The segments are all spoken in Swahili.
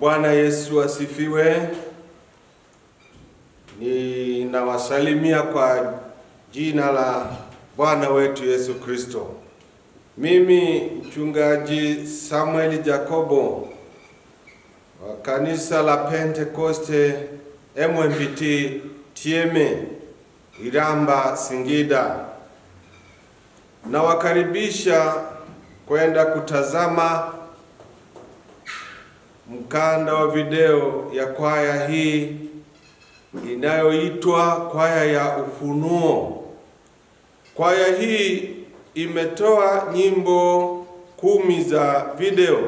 Bwana Yesu asifiwe. Ninawasalimia kwa jina la Bwana wetu Yesu Kristo. Mimi mchungaji Samuel Jacobo wa kanisa la Pentekoste MMPT Tieme Iramba Singida. Nawakaribisha kwenda kutazama mkanda wa video ya kwaya hii inayoitwa Kwaya ya Ufunuo. Kwaya hii imetoa nyimbo 10 za video,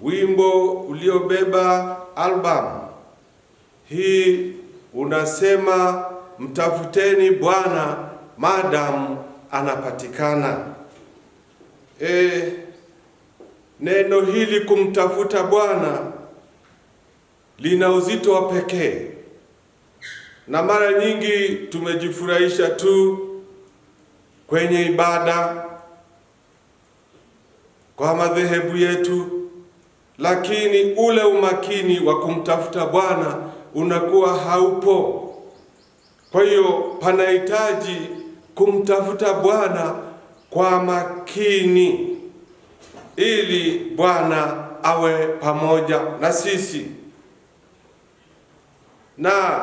wimbo uliobeba album hii unasema mtafuteni Bwana maadamu anapatikana. Neno hili kumtafuta Bwana lina uzito wa pekee, na mara nyingi tumejifurahisha tu kwenye ibada kwa madhehebu yetu, lakini ule umakini wa kumtafuta Bwana unakuwa haupo. Kwa hiyo panahitaji kumtafuta Bwana kwa makini ili Bwana awe pamoja na sisi. Na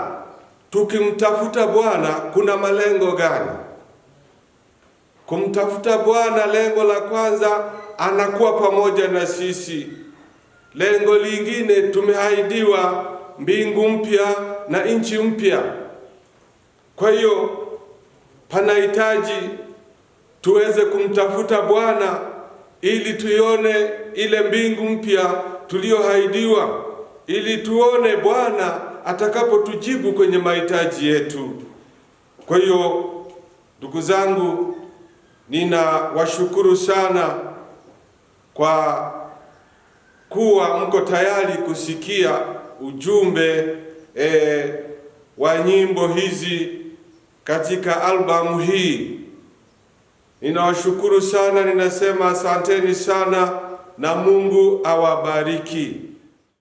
tukimtafuta Bwana kuna malengo gani? Kumtafuta Bwana, lengo la kwanza, anakuwa pamoja na sisi. Lengo lingine, tumeahidiwa mbingu mpya na nchi mpya. Kwa hiyo panahitaji tuweze kumtafuta Bwana ili tuione ile mbingu mpya tuliyoahidiwa, ili tuone Bwana atakapotujibu kwenye mahitaji yetu. Kwa hiyo ndugu zangu, ninawashukuru sana kwa kuwa mko tayari kusikia ujumbe wa nyimbo hizi katika albamu hii. Ninawashukuru sana, ninasema asanteni sana na Mungu awabariki.